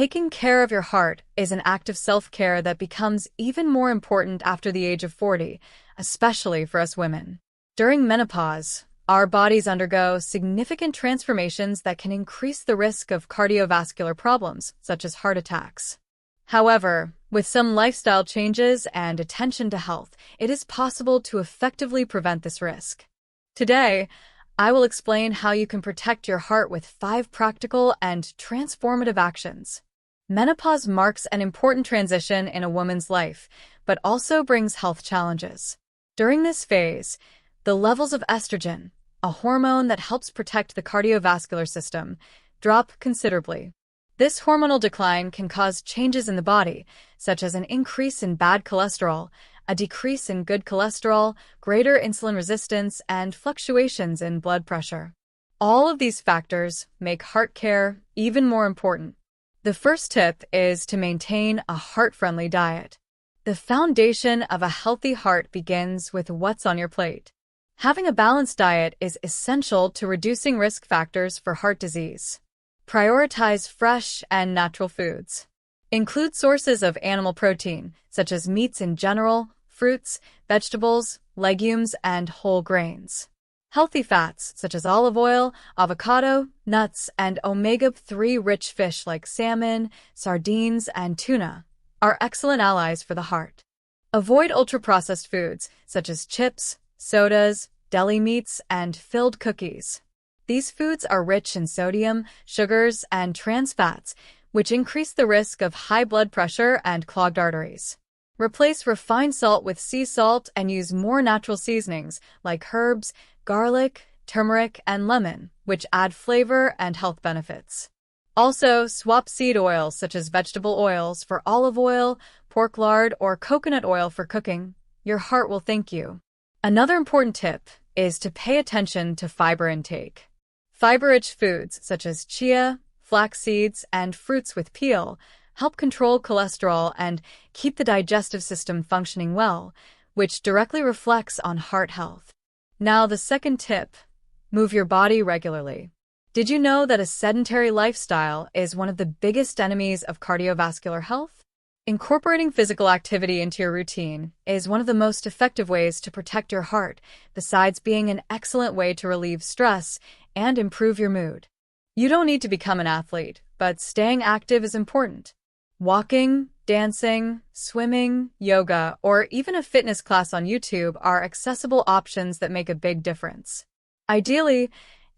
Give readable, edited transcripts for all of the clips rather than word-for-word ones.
Taking care of your heart is an act of self-care that becomes even more important after the age of 40, especially for us women. During menopause, our bodies undergo significant transformations that can increase the risk of cardiovascular problems, such as heart attacks. However, with some lifestyle changes and attention to health, it is possible to effectively prevent this risk. Today, I will explain how you can protect your heart with 5 practical and transformative actions. Menopause marks an important transition in a woman's life, but also brings health challenges. During this phase, the levels of estrogen, a hormone that helps protect the cardiovascular system, drop considerably. This hormonal decline can cause changes in the body, such as an increase in bad cholesterol, a decrease in good cholesterol, greater insulin resistance, and fluctuations in blood pressure. All of these factors make heart care even more important. The first tip is to maintain a heart-friendly diet. The foundation of a healthy heart begins with what's on your plate. Having a balanced diet is essential to reducing risk factors for heart disease. Prioritize fresh and natural foods. Include sources of animal protein, such as meats in general, fruits, vegetables, legumes, and whole grains. Healthy fats, such as olive oil, avocado, nuts, and omega-3 rich fish like salmon, sardines, and tuna, are excellent allies for the heart. Avoid ultra-processed foods, such as chips, sodas, deli meats, and filled cookies. These foods are rich in sodium, sugars, and trans fats, which increase the risk of high blood pressure and clogged arteries. Replace refined salt with sea salt and use more natural seasonings like herbs, garlic, turmeric, and lemon, which add flavor and health benefits. Also, swap seed oils such as vegetable oils for olive oil, pork lard, or coconut oil for cooking. Your heart will thank you. Another important tip is to pay attention to fiber intake. Fiber-rich foods such as chia, flax seeds, and fruits with peel help control cholesterol and keep the digestive system functioning well, which directly reflects on heart health. Now, the second tip: move your body regularly. Did you know that a sedentary lifestyle is one of the biggest enemies of cardiovascular health? Incorporating physical activity into your routine is one of the most effective ways to protect your heart, besides being an excellent way to relieve stress and improve your mood. You don't need to become an athlete, but staying active is important. Walking, dancing, swimming, yoga, or even a fitness class on YouTube are accessible options that make a big difference. Ideally,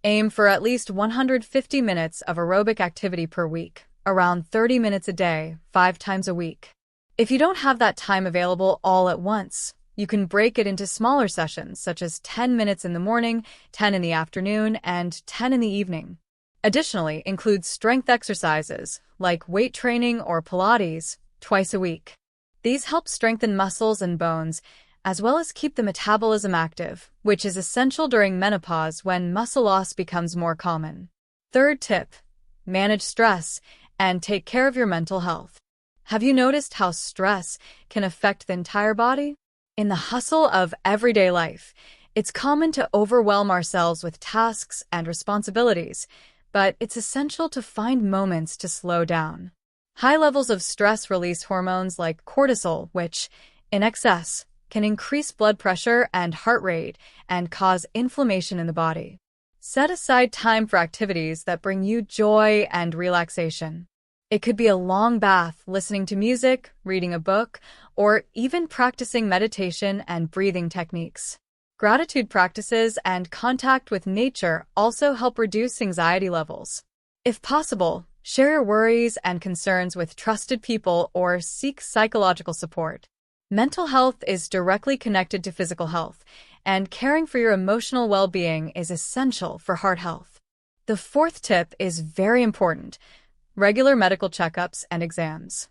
aim for at least 150 minutes of aerobic activity per week, around 30 minutes a day, 5 times a week. If you don't have that time available all at once, you can break it into smaller sessions, such as 10 minutes in the morning, 10 in the afternoon, and 10 in the evening. Additionally, include strength exercises, like weight training or Pilates, twice a week. These help strengthen muscles and bones, as well as keep the metabolism active, which is essential during menopause when muscle loss becomes more common. Third tip: manage stress and take care of your mental health. Have you noticed how stress can affect the entire body? In the hustle of everyday life, it's common to overwhelm ourselves with tasks and responsibilities, but it's essential to find moments to slow down. High levels of stress release hormones like cortisol, which, in excess, can increase blood pressure and heart rate and cause inflammation in the body. Set aside time for activities that bring you joy and relaxation. It could be a long bath, listening to music, reading a book, or even practicing meditation and breathing techniques. Gratitude practices and contact with nature also help reduce anxiety levels. If possible, share your worries and concerns with trusted people or seek psychological support. Mental health is directly connected to physical health, and caring for your emotional well-being is essential for heart health. The fourth tip is very important: regular medical checkups and exams.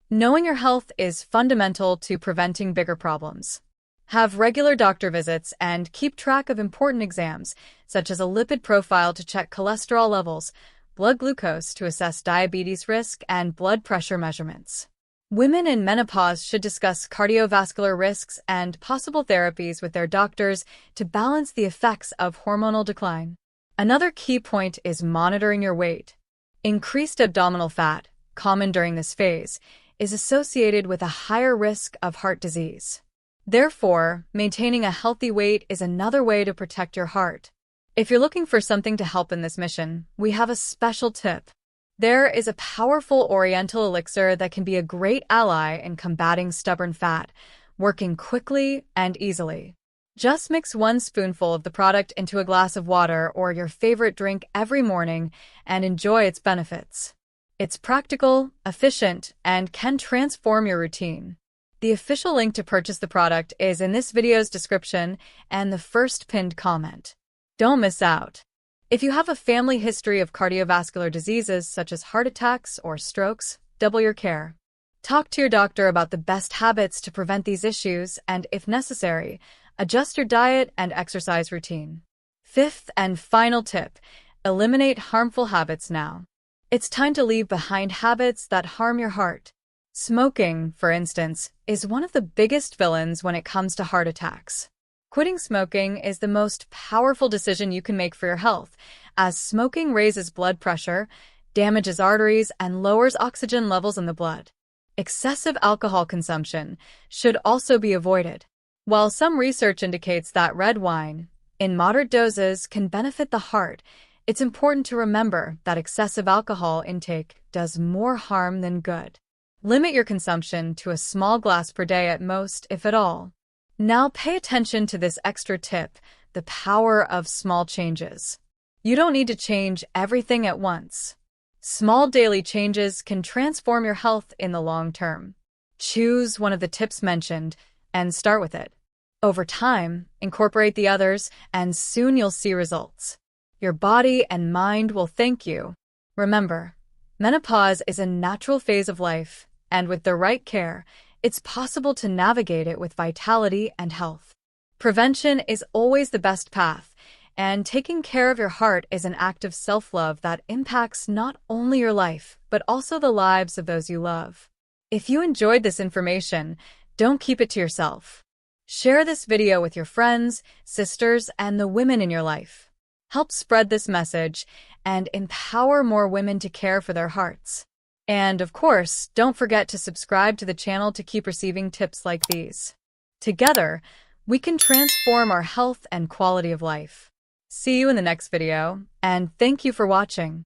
Knowing your health is fundamental to preventing bigger problems. Have regular doctor visits and keep track of important exams, such as a lipid profile to check cholesterol levels, blood glucose to assess diabetes risk, and blood pressure measurements. Women in menopause should discuss cardiovascular risks and possible therapies with their doctors to balance the effects of hormonal decline. Another key point is monitoring your weight. Increased abdominal fat, common during this phase, is associated with a higher risk of heart disease. Therefore, maintaining a healthy weight is another way to protect your heart. If you're looking for something to help in this mission, we have a special tip. There is a powerful Oriental elixir that can be a great ally in combating stubborn fat, working quickly and easily. Just mix 1 spoonful of the product into a glass of water or your favorite drink every morning and enjoy its benefits. It's practical, efficient, and can transform your routine. The official link to purchase the product is in this video's description and the first pinned comment. Don't miss out. If you have a family history of cardiovascular diseases such as heart attacks or strokes, double your care. Talk to your doctor about the best habits to prevent these issues and, if necessary, adjust your diet and exercise routine. Fifth and final tip, eliminate harmful habits now. It's time to leave behind habits that harm your heart. Smoking, for instance, is one of the biggest villains when it comes to heart attacks. Quitting smoking is the most powerful decision you can make for your health, as smoking raises blood pressure, damages arteries, and lowers oxygen levels in the blood. Excessive alcohol consumption should also be avoided. While some research indicates that red wine, in moderate doses, can benefit the heart, it's important to remember that excessive alcohol intake does more harm than good. Limit your consumption to a small glass per day at most, if at all. Now pay attention to this extra tip, the power of small changes. You don't need to change everything at once. Small daily changes can transform your health in the long term. Choose one of the tips mentioned and start with it. Over time, incorporate the others, and soon you'll see results. Your body and mind will thank you. Remember, menopause is a natural phase of life, and with the right care, it's possible to navigate it with vitality and health. Prevention is always the best path, and taking care of your heart is an act of self-love that impacts not only your life, but also the lives of those you love. If you enjoyed this information, don't keep it to yourself. Share this video with your friends, sisters, and the women in your life. Help spread this message and empower more women to care for their hearts. And of course, don't forget to subscribe to the channel to keep receiving tips like these. Together, we can transform our health and quality of life. See you in the next video, and thank you for watching.